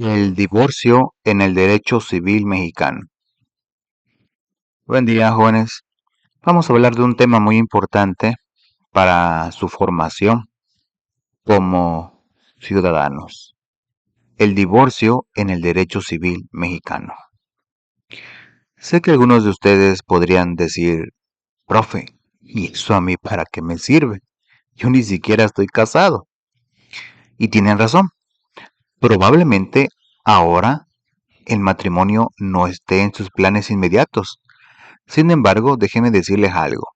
El divorcio en el derecho civil mexicano. Buen día, jóvenes. Vamos a hablar de un tema muy importante para su formación como ciudadanos. El divorcio en el derecho civil mexicano. Sé que algunos de ustedes podrían decir, profe, ¿y eso a mí para qué me sirve? Yo ni siquiera estoy casado. Y tienen razón. Probablemente ahora el matrimonio no esté en sus planes inmediatos. Sin embargo, déjenme decirles algo.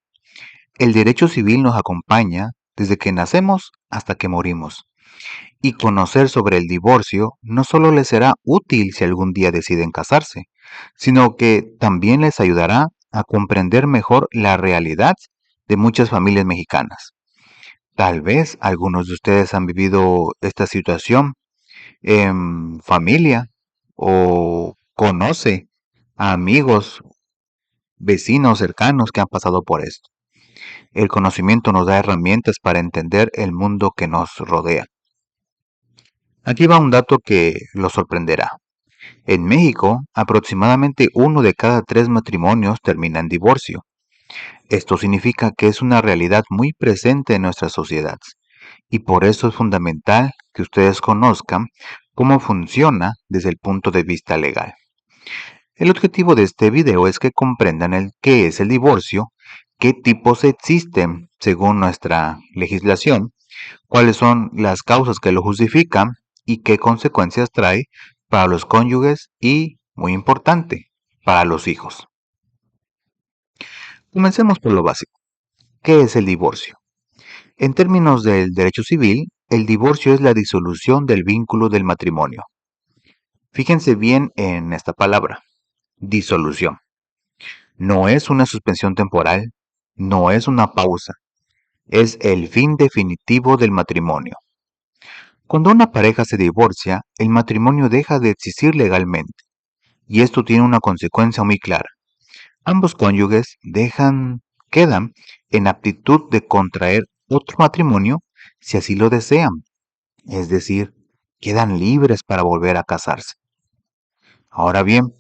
El derecho civil nos acompaña desde que nacemos hasta que morimos. Y conocer sobre el divorcio no solo les será útil si algún día deciden casarse, sino que también les ayudará a comprender mejor la realidad de muchas familias mexicanas. Tal vez algunos de ustedes han vivido esta situación en familia o conoce a amigos, vecinos cercanos que han pasado por esto. El conocimiento nos da herramientas para entender el mundo que nos rodea. Aquí va un dato que lo sorprenderá. En México, aproximadamente 1 de cada 3 matrimonios termina en divorcio. Esto significa que es una realidad muy presente en nuestra sociedad y por eso es fundamental que ustedes conozcan cómo funciona desde el punto de vista legal. El objetivo de este video es que comprendan qué es el divorcio, qué tipos existen según nuestra legislación, cuáles son las causas que lo justifican y qué consecuencias trae para los cónyuges y, muy importante, para los hijos. Comencemos por lo básico. ¿Qué es el divorcio? En términos del derecho civil, el divorcio es la disolución del vínculo del matrimonio. Fíjense bien en esta palabra, disolución. No es una suspensión temporal, no es una pausa, es el fin definitivo del matrimonio. Cuando una pareja se divorcia, el matrimonio deja de existir legalmente, y esto tiene una consecuencia muy clara. Ambos cónyuges quedan en aptitud de contraer otro matrimonio si así lo desean, es decir, quedan libres para volver a casarse. Ahora bien,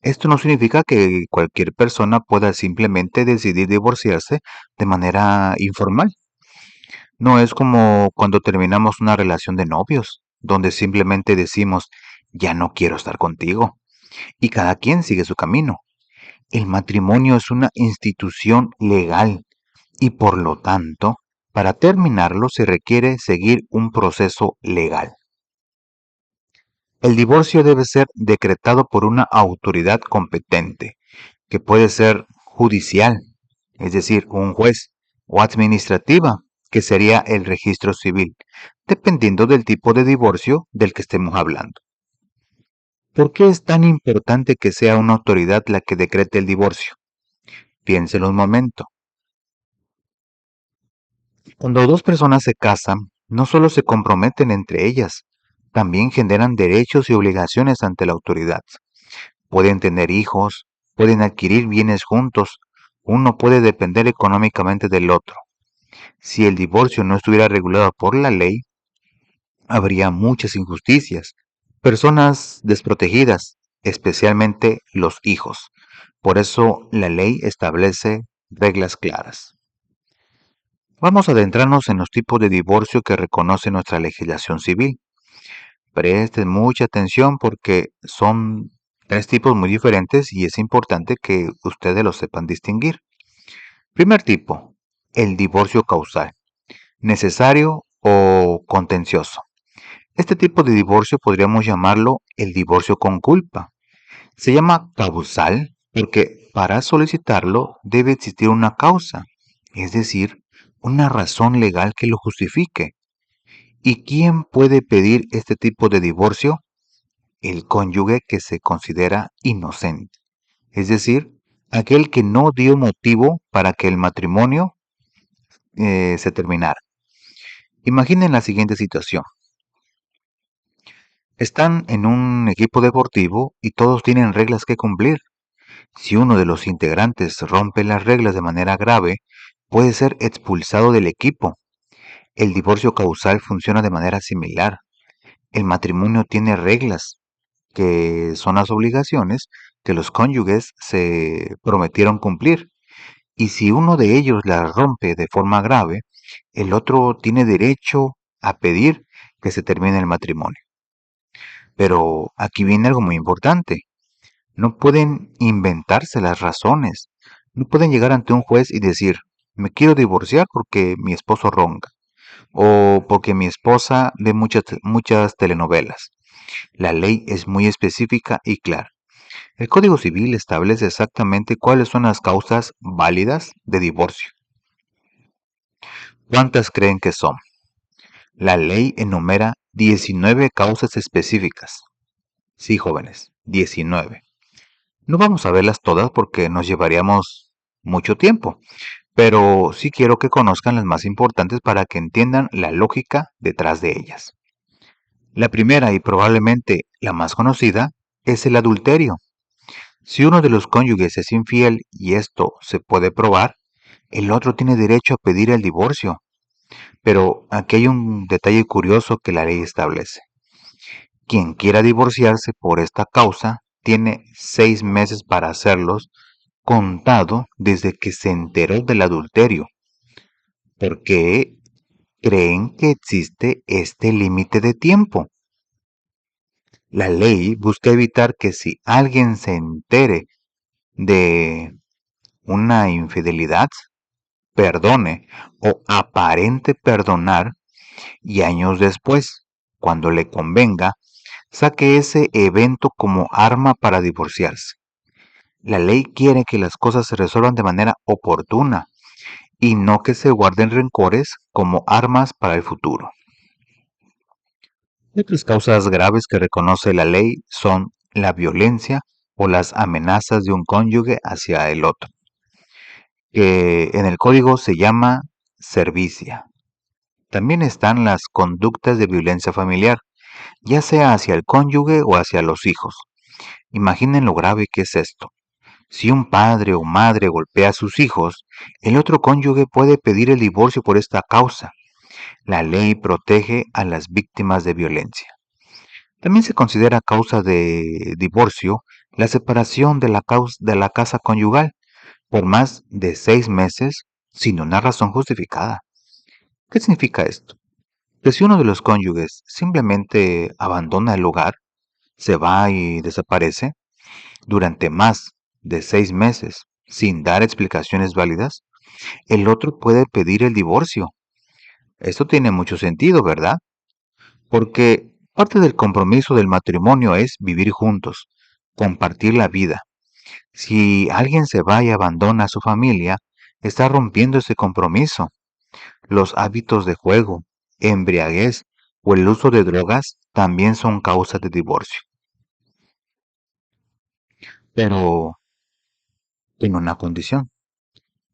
esto no significa que cualquier persona pueda simplemente decidir divorciarse de manera informal. No es como cuando terminamos una relación de novios, donde simplemente decimos, ya no quiero estar contigo, y cada quien sigue su camino. El matrimonio es una institución legal y por lo tanto, para terminarlo se requiere seguir un proceso legal. El divorcio debe ser decretado por una autoridad competente, que puede ser judicial, es decir, un juez, o administrativa, que sería el registro civil, dependiendo del tipo de divorcio del que estemos hablando. ¿Por qué es tan importante que sea una autoridad la que decrete el divorcio? Piénselo un momento. Cuando dos personas se casan, no solo se comprometen entre ellas, también generan derechos y obligaciones ante la autoridad. Pueden tener hijos, pueden adquirir bienes juntos, uno puede depender económicamente del otro. Si el divorcio no estuviera regulado por la ley, habría muchas injusticias, personas desprotegidas, especialmente los hijos. Por eso la ley establece reglas claras. Vamos a adentrarnos en los tipos de divorcio que reconoce nuestra legislación civil. Presten mucha atención porque son 3 tipos muy diferentes y es importante que ustedes los sepan distinguir. Primer tipo, el divorcio causal, necesario o contencioso. Este tipo de divorcio podríamos llamarlo el divorcio con culpa. Se llama causal porque para solicitarlo debe existir una causa, es decir, una razón legal que lo justifique. ¿Y quién puede pedir este tipo de divorcio? El cónyuge que se considera inocente, es decir, aquel que no dio motivo para que el matrimonio se terminara. Imaginen la siguiente situación. Están en un equipo deportivo y todos tienen reglas que cumplir. Si uno de los integrantes rompe las reglas de manera grave, puede ser expulsado del equipo. El divorcio causal funciona de manera similar. El matrimonio tiene reglas que son las obligaciones que los cónyuges se prometieron cumplir. Y si uno de ellos las rompe de forma grave, el otro tiene derecho a pedir que se termine el matrimonio. Pero aquí viene algo muy importante. No pueden inventarse las razones. No pueden llegar ante un juez y decir, me quiero divorciar porque mi esposo ronca o porque mi esposa ve muchas telenovelas. La ley es muy específica y clara. El Código Civil establece exactamente cuáles son las causas válidas de divorcio. ¿Cuántas creen que son? La ley enumera 19 causas específicas. Sí, jóvenes, 19. No vamos a verlas todas porque nos llevaríamos mucho tiempo, pero sí quiero que conozcan las más importantes para que entiendan la lógica detrás de ellas. La primera y probablemente la más conocida es el adulterio. Si uno de los cónyuges es infiel y esto se puede probar, el otro tiene derecho a pedir el divorcio. Pero aquí hay un detalle curioso que la ley establece. Quien quiera divorciarse por esta causa tiene 6 meses para hacerlos, contado desde que se enteró del adulterio. ¿Por qué creen que existe este límite de tiempo? La ley busca evitar que si alguien se entere de una infidelidad, perdone o aparente perdonar y años después, cuando le convenga, saque ese evento como arma para divorciarse. La ley quiere que las cosas se resuelvan de manera oportuna y no que se guarden rencores como armas para el futuro. Otras causas graves que reconoce la ley son la violencia o las amenazas de un cónyuge hacia el otro, que en el código se llama servicia. También están las conductas de violencia familiar, ya sea hacia el cónyuge o hacia los hijos. Imaginen lo grave que es esto. Si un padre o madre golpea a sus hijos, el otro cónyuge puede pedir el divorcio por esta causa. La ley protege a las víctimas de violencia. También se considera causa de divorcio la separación de la casa conyugal por más de 6 meses sin una razón justificada. ¿Qué significa esto? Que si uno de los cónyuges simplemente abandona el hogar, se va y desaparece durante más de 6 meses sin dar explicaciones válidas, el otro puede pedir el divorcio. Esto tiene mucho sentido, ¿verdad? Porque parte del compromiso del matrimonio es vivir juntos, compartir la vida. Si alguien se va y abandona a su familia, está rompiendo ese compromiso. Los hábitos de juego, embriaguez o el uso de drogas también son causas de divorcio. Pero en una condición,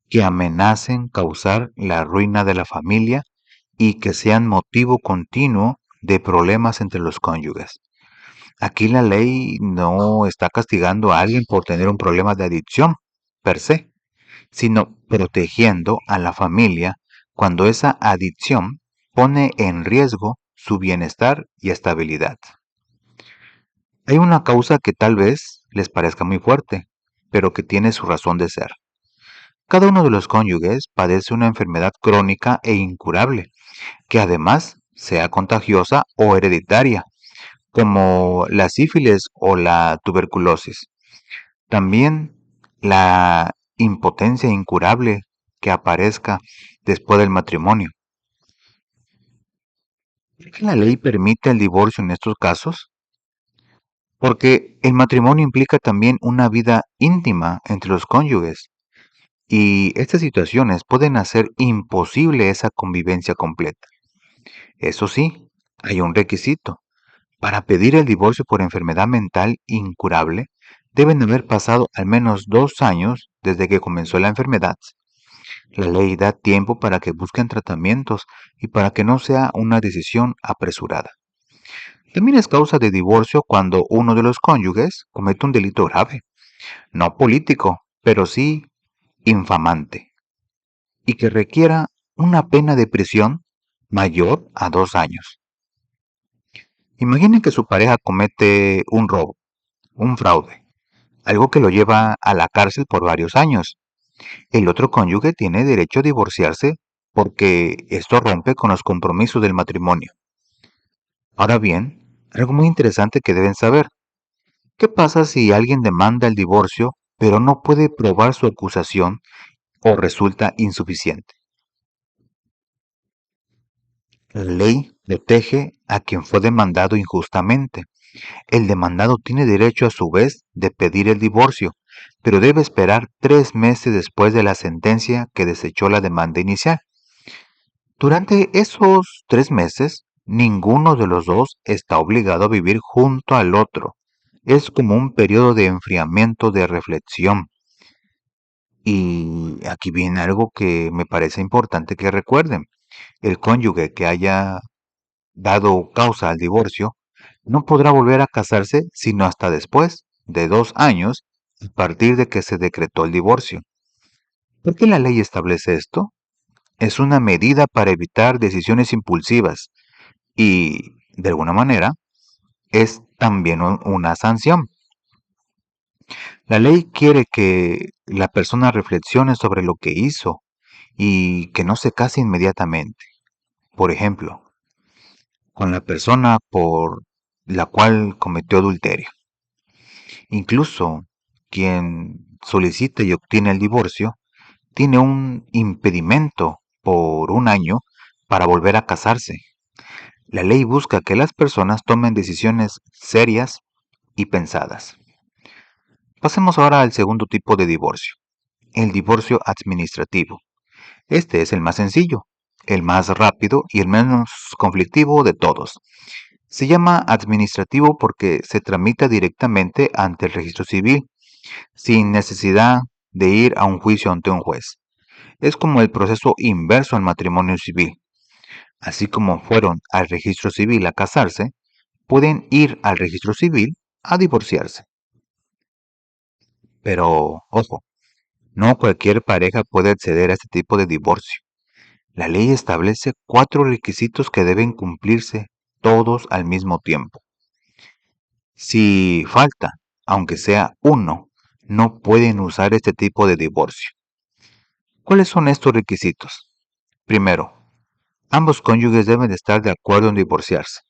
que amenacen causar la ruina de la familia y que sean motivo continuo de problemas entre los cónyuges. Aquí la ley no está castigando a alguien por tener un problema de adicción per se, sino protegiendo a la familia cuando esa adicción pone en riesgo su bienestar y estabilidad. Hay una causa que tal vez les parezca muy fuerte, pero que tiene su razón de ser. Cada uno de los cónyuges padece una enfermedad crónica e incurable, que además sea contagiosa o hereditaria, como la sífilis o la tuberculosis. También la impotencia incurable que aparezca después del matrimonio. ¿Por qué la ley permite el divorcio en estos casos? Porque el matrimonio implica también una vida íntima entre los cónyuges y estas situaciones pueden hacer imposible esa convivencia completa. Eso sí, hay un requisito. Para pedir el divorcio por enfermedad mental incurable, deben haber pasado al menos 2 años desde que comenzó la enfermedad. La ley da tiempo para que busquen tratamientos y para que no sea una decisión apresurada. También es causa de divorcio cuando uno de los cónyuges comete un delito grave, no político, pero sí infamante, y que requiera una pena de prisión mayor a 2 años. Imaginen que su pareja comete un robo, un fraude, algo que lo lleva a la cárcel por varios años. El otro cónyuge tiene derecho a divorciarse porque esto rompe con los compromisos del matrimonio. Ahora bien, algo muy interesante que deben saber. ¿Qué pasa si alguien demanda el divorcio pero no puede probar su acusación o resulta insuficiente? La ley protege a quien fue demandado injustamente. El demandado tiene derecho a su vez de pedir el divorcio, pero debe esperar 3 meses después de la sentencia que desechó la demanda inicial. Durante esos 3 meses, ninguno de los dos está obligado a vivir junto al otro. Es como un periodo de enfriamiento de reflexión. Y aquí viene algo que me parece importante que recuerden. El cónyuge que haya dado causa al divorcio no podrá volver a casarse sino hasta después de 2 años a partir de que se decretó el divorcio. ¿Por qué la ley establece esto? Es una medida para evitar decisiones impulsivas y, de alguna manera, es también una sanción. La ley quiere que la persona reflexione sobre lo que hizo y que no se case inmediatamente. Por ejemplo, con la persona por la cual cometió adulterio. Incluso quien solicite y obtiene el divorcio tiene un impedimento por 1 año para volver a casarse. La ley busca que las personas tomen decisiones serias y pensadas. Pasemos ahora al segundo tipo de divorcio, el divorcio administrativo. Este es el más sencillo, el más rápido y el menos conflictivo de todos. Se llama administrativo porque se tramita directamente ante el registro civil, sin necesidad de ir a un juicio ante un juez. Es como el proceso inverso al matrimonio civil. Así como fueron al registro civil a casarse, pueden ir al registro civil a divorciarse. Pero, ojo, no cualquier pareja puede acceder a este tipo de divorcio. La ley establece 4 requisitos que deben cumplirse todos al mismo tiempo. Si falta, aunque sea uno, no pueden usar este tipo de divorcio. ¿Cuáles son estos requisitos? Primero, ambos cónyuges deben estar de acuerdo en divorciarse.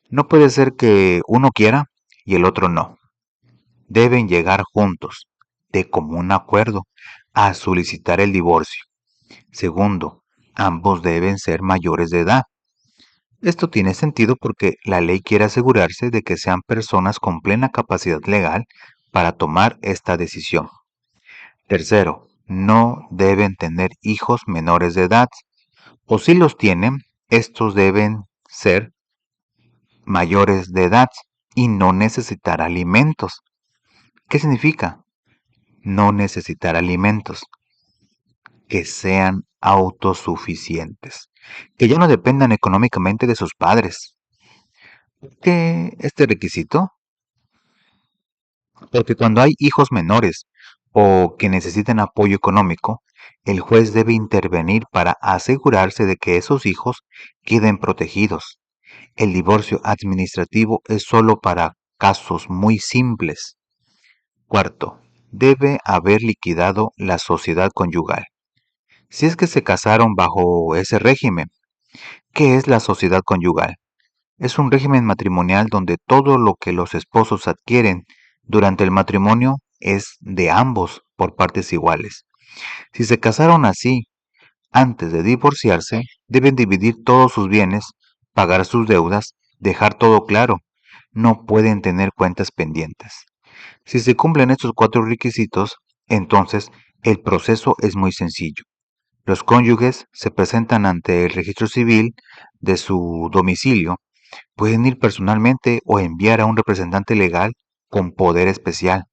No puede ser que uno quiera y el otro no. Deben llegar juntos, de común acuerdo, a solicitar el divorcio. Segundo, ambos deben ser mayores de edad. Esto tiene sentido porque la ley quiere asegurarse de que sean personas con plena capacidad legal para tomar esta decisión. Tercero, no deben tener hijos menores de edad, o si los tienen, estos deben ser mayores de edad y no necesitar alimentos. ¿Qué significa? No necesitar alimentos, que sean autosuficientes, que ya no dependan económicamente de sus padres. ¿Por qué este requisito? Porque cuando hay hijos menores o que necesiten apoyo económico, el juez debe intervenir para asegurarse de que esos hijos queden protegidos. El divorcio administrativo es solo para casos muy simples. Cuarto, debe haber liquidado la sociedad conyugal. Si es que se casaron bajo ese régimen, ¿qué es la sociedad conyugal? Es un régimen matrimonial donde todo lo que los esposos adquieren durante el matrimonio es de ambos por partes iguales. Si se casaron así, antes de divorciarse, deben dividir todos sus bienes, pagar sus deudas, dejar todo claro. No pueden tener cuentas pendientes. Si se cumplen estos 4 requisitos, entonces el proceso es muy sencillo. Los cónyuges se presentan ante el registro civil de su domicilio. Pueden ir personalmente o enviar a un representante legal con poder especial.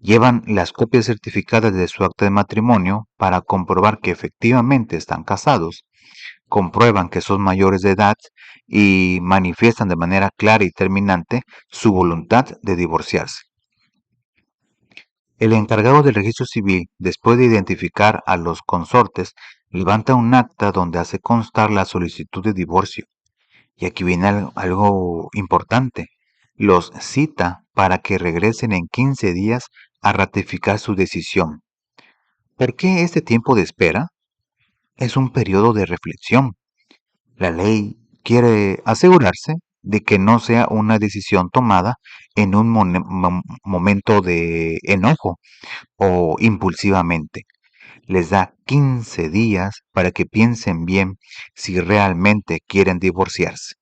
Llevan las copias certificadas de su acta de matrimonio para comprobar que efectivamente están casados, comprueban que son mayores de edad y manifiestan de manera clara y terminante su voluntad de divorciarse. El encargado del registro civil, después de identificar a los consortes, levanta un acta donde hace constar la solicitud de divorcio. Y aquí viene algo importante. Los cita para que regresen en 15 días a ratificar su decisión. ¿Por qué este tiempo de espera? Es un periodo de reflexión. La ley quiere asegurarse de que no sea una decisión tomada en un momento de enojo o impulsivamente. Les da 15 días para que piensen bien si realmente quieren divorciarse.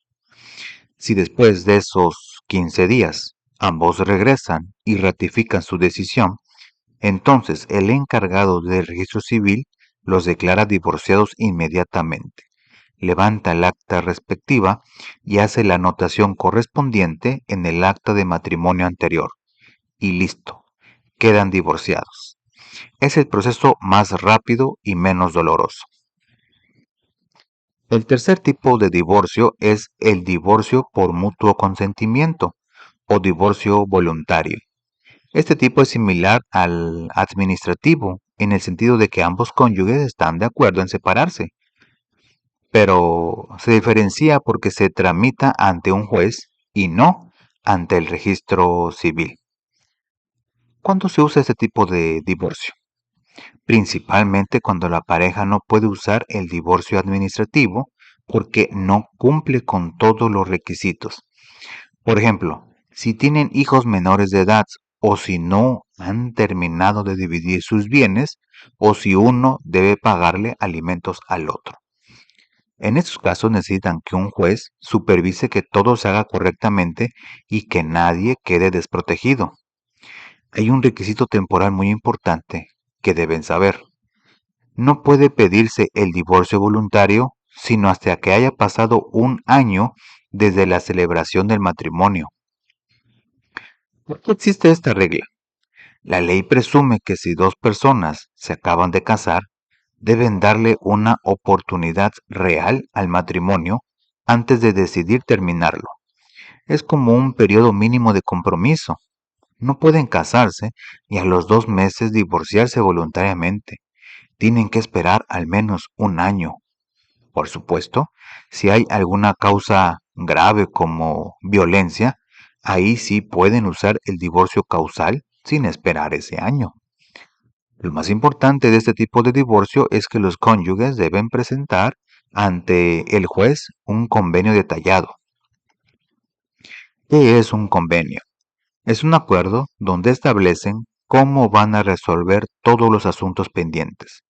Si después de esos 15 días ambos regresan y ratifican su decisión, entonces el encargado del registro civil los declara divorciados inmediatamente, levanta el acta respectiva y hace la anotación correspondiente en el acta de matrimonio anterior. Y listo, quedan divorciados. Es el proceso más rápido y menos doloroso. El tercer tipo de divorcio es el divorcio por mutuo consentimiento o divorcio voluntario. Este tipo es similar al administrativo en el sentido de que ambos cónyuges están de acuerdo en separarse, pero se diferencia porque se tramita ante un juez y no ante el registro civil. ¿Cuándo se usa este tipo de divorcio? Principalmente cuando la pareja no puede usar el divorcio administrativo porque no cumple con todos los requisitos. Por ejemplo, si tienen hijos menores de edad o si no han terminado de dividir sus bienes o si uno debe pagarle alimentos al otro. En estos casos necesitan que un juez supervise que todo se haga correctamente y que nadie quede desprotegido. Hay un requisito temporal muy importante que deben saber. No puede pedirse el divorcio voluntario sino hasta que haya pasado un año desde la celebración del matrimonio. ¿Por qué existe esta regla? La ley presume que si dos personas se acaban de casar, deben darle una oportunidad real al matrimonio antes de decidir terminarlo. Es como un periodo mínimo de compromiso. No pueden casarse y a los 2 meses divorciarse voluntariamente. Tienen que esperar al menos un año. Por supuesto, si hay alguna causa grave como violencia, ahí sí pueden usar el divorcio causal sin esperar ese año. Lo más importante de este tipo de divorcio es que los cónyuges deben presentar ante el juez un convenio detallado. ¿Qué es un convenio? Es un acuerdo donde establecen cómo van a resolver todos los asuntos pendientes.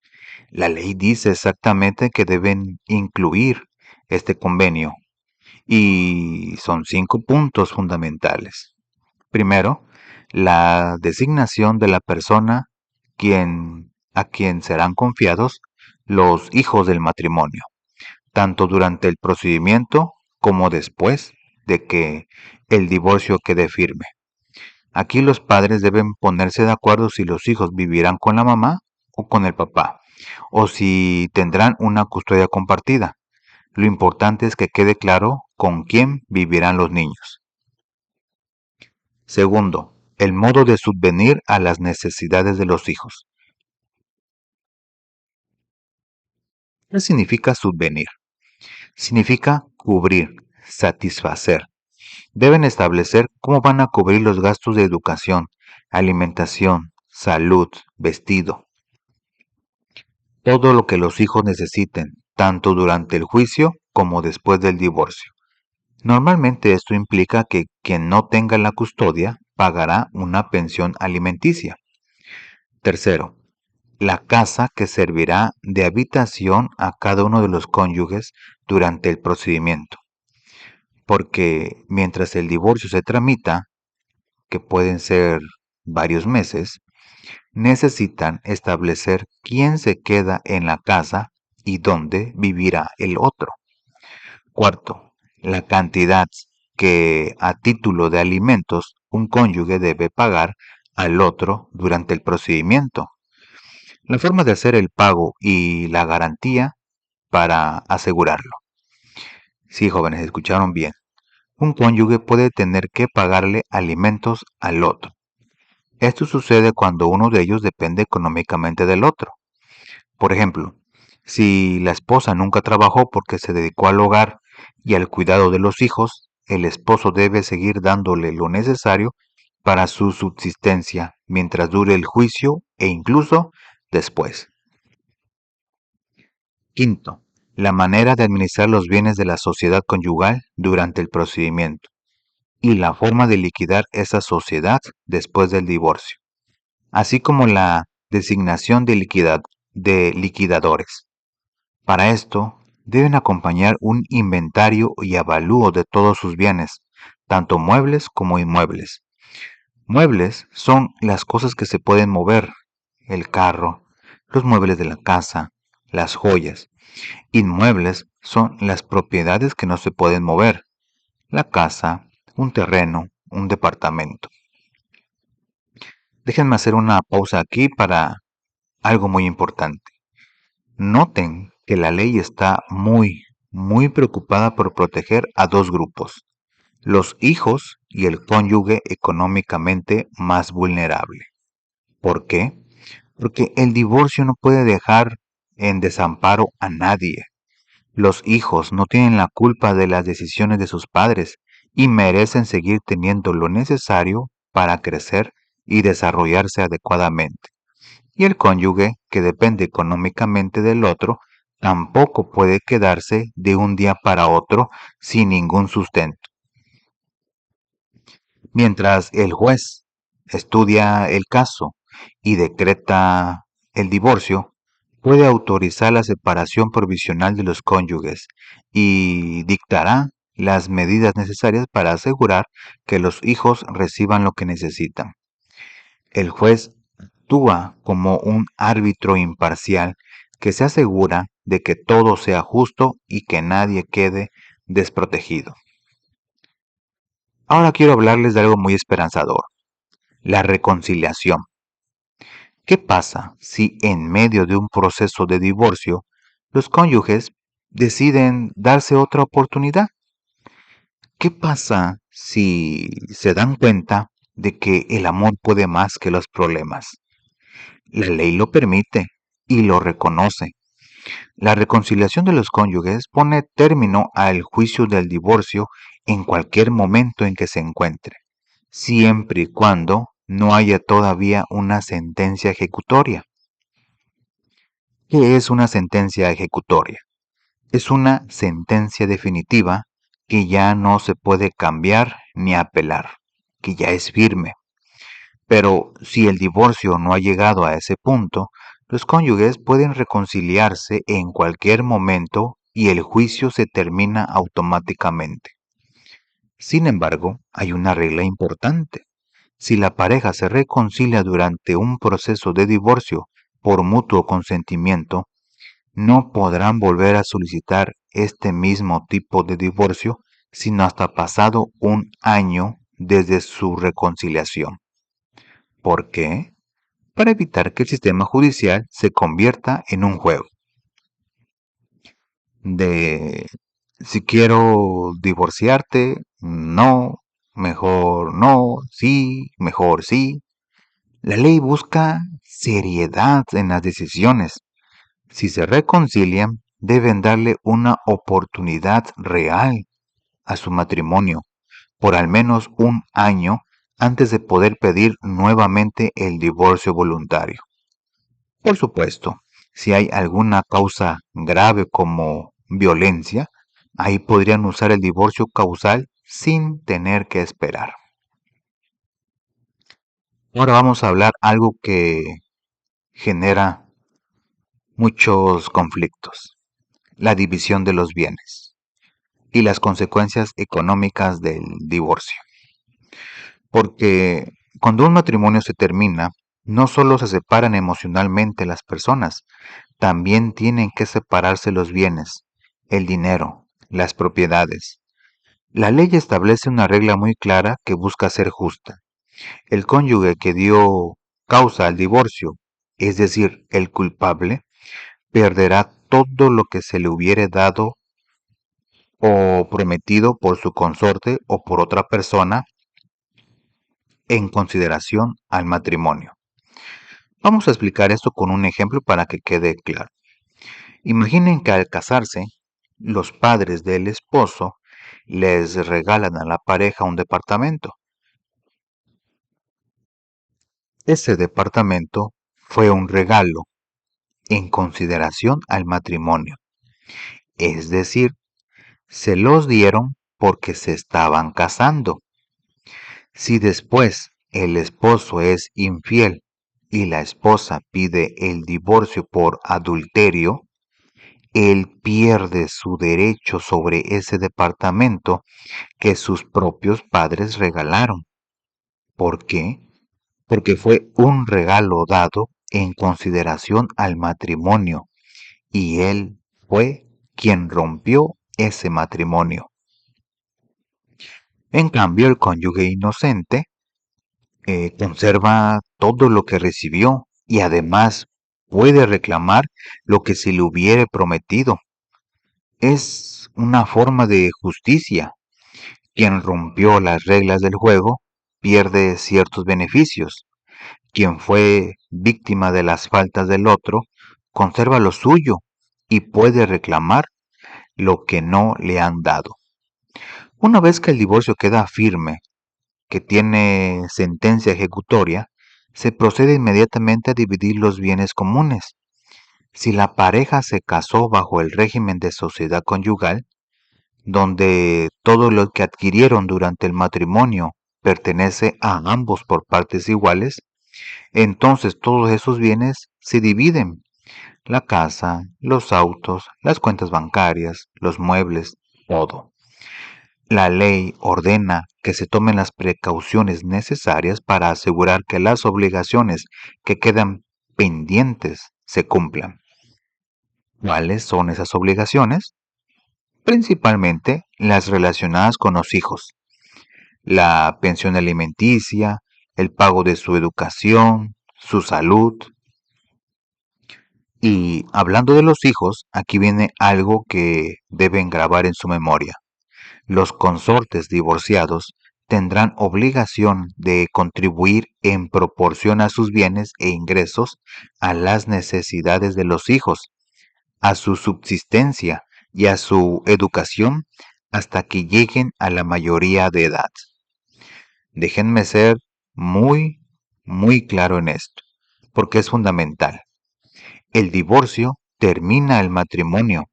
La ley dice exactamente que deben incluir este convenio y son 5 puntos fundamentales. Primero, la designación de la persona a quien serán confiados los hijos del matrimonio, tanto durante el procedimiento como después de que el divorcio quede firme. Aquí los padres deben ponerse de acuerdo si los hijos vivirán con la mamá o con el papá, o si tendrán una custodia compartida. Lo importante es que quede claro con quién vivirán los niños. Segundo, el modo de subvenir a las necesidades de los hijos. ¿Qué significa subvenir? Significa cubrir, satisfacer. Deben establecer cómo van a cubrir los gastos de educación, alimentación, salud, vestido, todo lo que los hijos necesiten, tanto durante el juicio como después del divorcio. Normalmente esto implica que quien no tenga la custodia pagará una pensión alimenticia. Tercero, la casa que servirá de habitación a cada uno de los cónyuges durante el procedimiento. Porque mientras el divorcio se tramita, que pueden ser varios meses, necesitan establecer quién se queda en la casa y dónde vivirá el otro. Cuarto, la cantidad que a título de alimentos un cónyuge debe pagar al otro durante el procedimiento. La forma de hacer el pago y la garantía para asegurarlo. Sí, jóvenes, escucharon bien. Un cónyuge puede tener que pagarle alimentos al otro. Esto sucede cuando uno de ellos depende económicamente del otro. Por ejemplo, si la esposa nunca trabajó porque se dedicó al hogar y al cuidado de los hijos, el esposo debe seguir dándole lo necesario para su subsistencia mientras dure el juicio e incluso después. Quinto, la manera de administrar los bienes de la sociedad conyugal durante el procedimiento y la forma de liquidar esa sociedad después del divorcio, así como la designación de liquidadores. Para esto, deben acompañar un inventario y avalúo de todos sus bienes, tanto muebles como inmuebles. Muebles son las cosas que se pueden mover, el carro, los muebles de la casa, las joyas. Inmuebles son las propiedades que no se pueden mover, la casa, un terreno, un departamento. Déjenme hacer una pausa aquí para algo muy importante. Noten que la ley está muy preocupada por proteger a dos grupos, los hijos y el cónyuge económicamente más vulnerable. ¿Por qué? Porque el divorcio no puede dejar en desamparo a nadie. Los hijos no tienen la culpa de las decisiones de sus padres y merecen seguir teniendo lo necesario para crecer y desarrollarse adecuadamente. Y el cónyuge, que depende económicamente del otro, tampoco puede quedarse de un día para otro sin ningún sustento. Mientras el juez estudia el caso y decreta el divorcio, puede autorizar la separación provisional de los cónyuges y dictará las medidas necesarias para asegurar que los hijos reciban lo que necesitan. El juez actúa como un árbitro imparcial que se asegura de que todo sea justo y que nadie quede desprotegido. Ahora quiero hablarles de algo muy esperanzador, la reconciliación. ¿Qué pasa si en medio de un proceso de divorcio los cónyuges deciden darse otra oportunidad? ¿Qué pasa si se dan cuenta de que el amor puede más que los problemas? La ley lo permite y lo reconoce. La reconciliación de los cónyuges pone término al juicio del divorcio en cualquier momento en que se encuentre, siempre y cuando no haya todavía una sentencia ejecutoria. ¿Qué es una sentencia ejecutoria? Es una sentencia definitiva que ya no se puede cambiar ni apelar, que ya es firme. Pero si el divorcio no ha llegado a ese punto, los cónyuges pueden reconciliarse en cualquier momento y el juicio se termina automáticamente. Sin embargo, hay una regla importante. Si la pareja se reconcilia durante un proceso de divorcio por mutuo consentimiento, no podrán volver a solicitar este mismo tipo de divorcio sino hasta pasado un año desde su reconciliación. ¿Por qué? Para evitar que el sistema judicial se convierta en un juego de si quiero divorciarte, no, mejor no, sí, mejor sí. La ley busca seriedad en las decisiones. Si se reconcilian, deben darle una oportunidad real a su matrimonio por al menos un año antes de poder pedir nuevamente el divorcio voluntario. Por supuesto, si hay alguna causa grave como violencia, ahí podrían usar el divorcio causal sin tener que esperar. Ahora vamos a hablar algo que genera muchos conflictos, la división de los bienes y las consecuencias económicas del divorcio. Porque cuando un matrimonio se termina, no solo se separan emocionalmente las personas, también tienen que separarse los bienes, el dinero, las propiedades. La ley establece una regla muy clara que busca ser justa. El cónyuge que dio causa al divorcio, es decir, el culpable, perderá todo lo que se le hubiere dado o prometido por su consorte o por otra persona en consideración al matrimonio. Vamos a explicar esto con un ejemplo para que quede claro. Imaginen que al casarse, los padres del esposo les regalan a la pareja un departamento. Ese departamento fue un regalo en consideración al matrimonio, es decir, se los dieron porque se estaban casando. Si después el esposo es infiel y la esposa pide el divorcio por adulterio, él pierde su derecho sobre ese departamento que sus propios padres regalaron. ¿Por qué? Porque fue un regalo dado en consideración al matrimonio y él fue quien rompió ese matrimonio. En cambio, el cónyuge inocente conserva todo lo que recibió y además puede reclamar lo que se le hubiere prometido. Es una forma de justicia. Quien rompió las reglas del juego pierde ciertos beneficios. Quien fue víctima de las faltas del otro conserva lo suyo y puede reclamar lo que no le han dado. Una vez que el divorcio queda firme, que tiene sentencia ejecutoria, se procede inmediatamente a dividir los bienes comunes. Si la pareja se casó bajo el régimen de sociedad conyugal, donde todo lo que adquirieron durante el matrimonio pertenece a ambos por partes iguales, entonces todos esos bienes se dividen. La casa, los autos, las cuentas bancarias, los muebles, todo. La ley ordena que se tomen las precauciones necesarias para asegurar que las obligaciones que quedan pendientes se cumplan. ¿Cuáles son esas obligaciones? Principalmente las relacionadas con los hijos, la pensión alimenticia, el pago de su educación, su salud. Y hablando de los hijos, aquí viene algo que deben grabar en su memoria. Los consortes divorciados tendrán obligación de contribuir en proporción a sus bienes e ingresos a las necesidades de los hijos, a su subsistencia y a su educación hasta que lleguen a la mayoría de edad. Déjenme ser muy, muy claro en esto, porque es fundamental. El divorcio termina el matrimonio,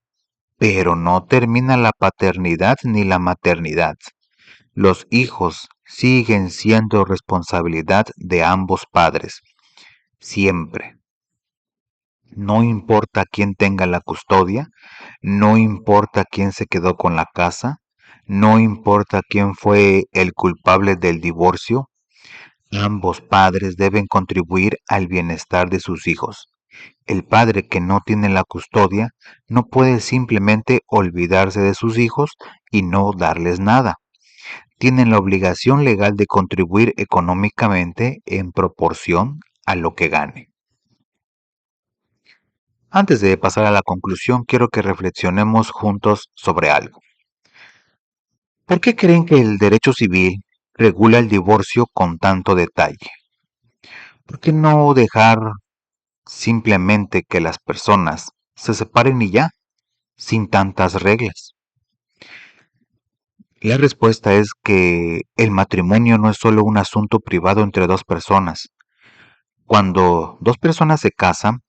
pero no termina la paternidad ni la maternidad. Los hijos siguen siendo responsabilidad de ambos padres, siempre. No importa quién tenga la custodia, no importa quién se quedó con la casa, no importa quién fue el culpable del divorcio, ambos padres deben contribuir al bienestar de sus hijos. El padre que no tiene la custodia no puede simplemente olvidarse de sus hijos y no darles nada. Tienen la obligación legal de contribuir económicamente en proporción a lo que gane. Antes de pasar a la conclusión, quiero que reflexionemos juntos sobre algo. ¿Por qué creen que el derecho civil regula el divorcio con tanto detalle? ¿Por qué no dejar simplemente que las personas se separen y ya, sin tantas reglas? La respuesta es que el matrimonio no es solo un asunto privado entre dos personas. Cuando dos personas se casan,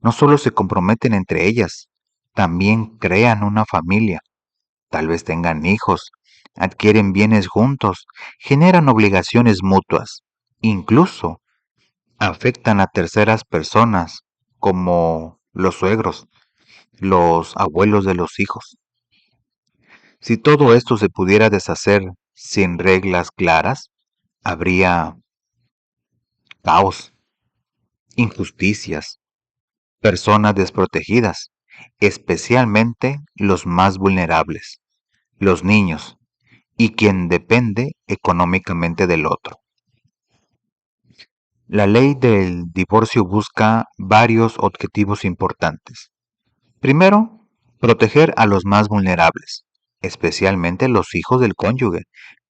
no solo se comprometen entre ellas, también crean una familia, tal vez tengan hijos, adquieren bienes juntos, generan obligaciones mutuas, incluso afectan a terceras personas como los suegros, los abuelos de los hijos. Si todo esto se pudiera deshacer sin reglas claras, habría caos, injusticias, personas desprotegidas, especialmente los más vulnerables, los niños, y quien depende económicamente del otro. La ley del divorcio busca varios objetivos importantes. Primero, proteger a los más vulnerables, especialmente los hijos del cónyuge,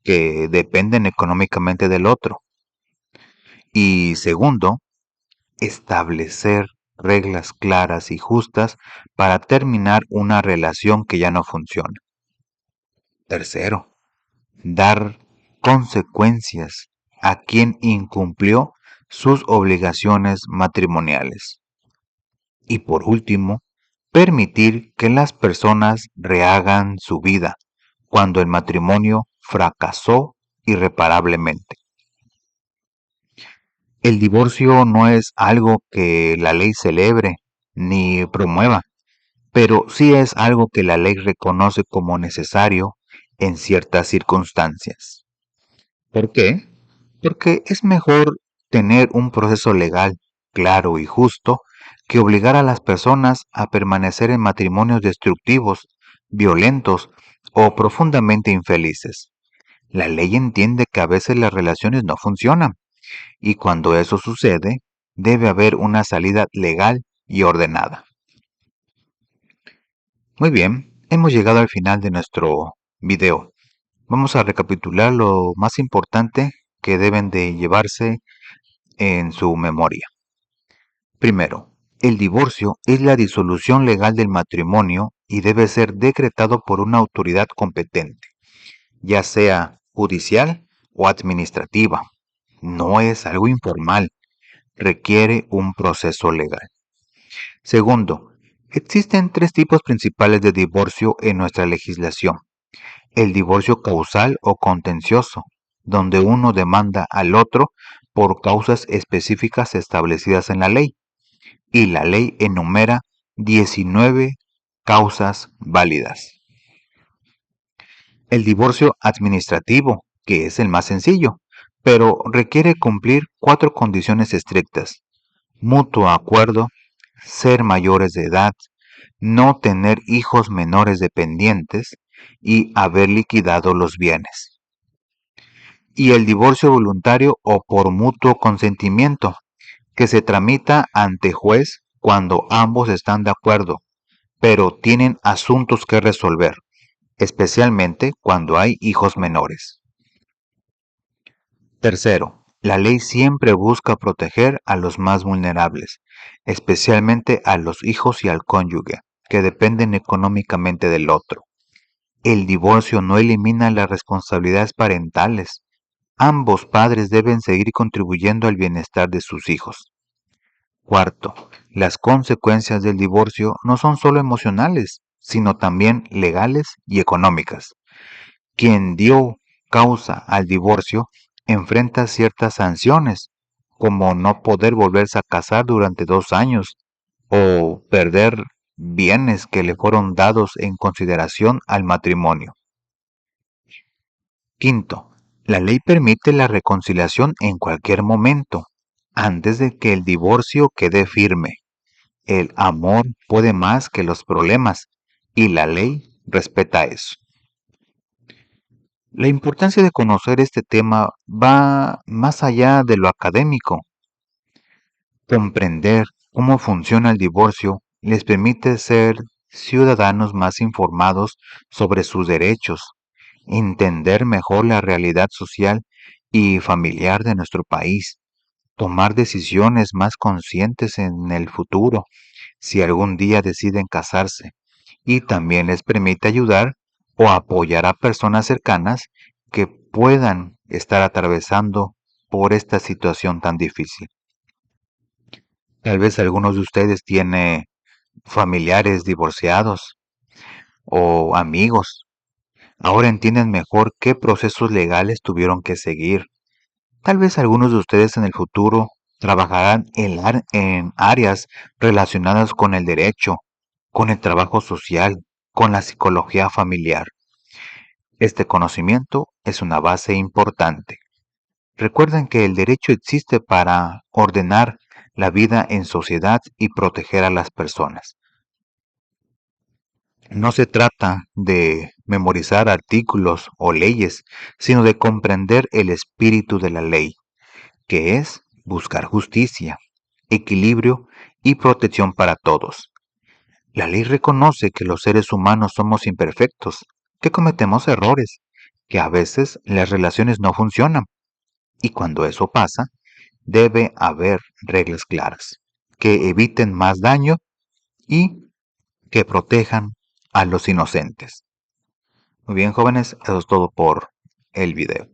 que dependen económicamente del otro. Y segundo, establecer reglas claras y justas para terminar una relación que ya no funciona. Tercero, dar consecuencias a quien incumplió sus obligaciones matrimoniales. Y por último, permitir que las personas rehagan su vida cuando el matrimonio fracasó irreparablemente. El divorcio no es algo que la ley celebre ni promueva, pero sí es algo que la ley reconoce como necesario en ciertas circunstancias. ¿Por qué? Porque es mejor tener un proceso legal claro y justo que obligar a las personas a permanecer en matrimonios destructivos, violentos o profundamente infelices. La ley entiende que a veces las relaciones no funcionan y cuando eso sucede, debe haber una salida legal y ordenada. Muy bien, hemos llegado al final de nuestro video. Vamos a recapitular lo más importante que deben de llevarse en su memoria. Primero, el divorcio es la disolución legal del matrimonio y debe ser decretado por una autoridad competente, ya sea judicial o administrativa. No es algo informal, requiere un proceso legal. Segundo, existen tres tipos principales de divorcio en nuestra legislación. El divorcio causal o contencioso, donde uno demanda al otro por causas específicas establecidas en la ley, y la ley enumera 19 causas válidas. El divorcio administrativo, que es el más sencillo, pero requiere cumplir 4 condiciones estrictas: mutuo acuerdo, ser mayores de edad, no tener hijos menores dependientes y haber liquidado los bienes. Y el divorcio voluntario o por mutuo consentimiento, que se tramita ante juez cuando ambos están de acuerdo, pero tienen asuntos que resolver, especialmente cuando hay hijos menores. Tercero, la ley siempre busca proteger a los más vulnerables, especialmente a los hijos y al cónyuge, que dependen económicamente del otro. El divorcio no elimina las responsabilidades parentales. Ambos padres deben seguir contribuyendo al bienestar de sus hijos. Cuarto, las consecuencias del divorcio no son solo emocionales, sino también legales y económicas. Quien dio causa al divorcio enfrenta ciertas sanciones, como no poder volverse a casar durante 2 años o perder bienes que le fueron dados en consideración al matrimonio. Quinto, la ley permite la reconciliación en cualquier momento, antes de que el divorcio quede firme. El amor puede más que los problemas y la ley respeta eso. La importancia de conocer este tema va más allá de lo académico. Comprender cómo funciona el divorcio les permite ser ciudadanos más informados sobre sus derechos, entender mejor la realidad social y familiar de nuestro país, tomar decisiones más conscientes en el futuro si algún día deciden casarse, y también les permite ayudar o apoyar a personas cercanas que puedan estar atravesando por esta situación tan difícil. Tal vez algunos de ustedes tienen familiares divorciados o amigos. Ahora entienden mejor qué procesos legales tuvieron que seguir. Tal vez algunos de ustedes en el futuro trabajarán en áreas relacionadas con el derecho, con el trabajo social, con la psicología familiar. Este conocimiento es una base importante. Recuerden que el derecho existe para ordenar la vida en sociedad y proteger a las personas. No se trata de memorizar artículos o leyes, sino de comprender el espíritu de la ley, que es buscar justicia, equilibrio y protección para todos. La ley reconoce que los seres humanos somos imperfectos, que cometemos errores, que a veces las relaciones no funcionan, y cuando eso pasa, debe haber reglas claras. que eviten más daño y que protejan a los inocentes. Muy bien, jóvenes, eso es todo por el video.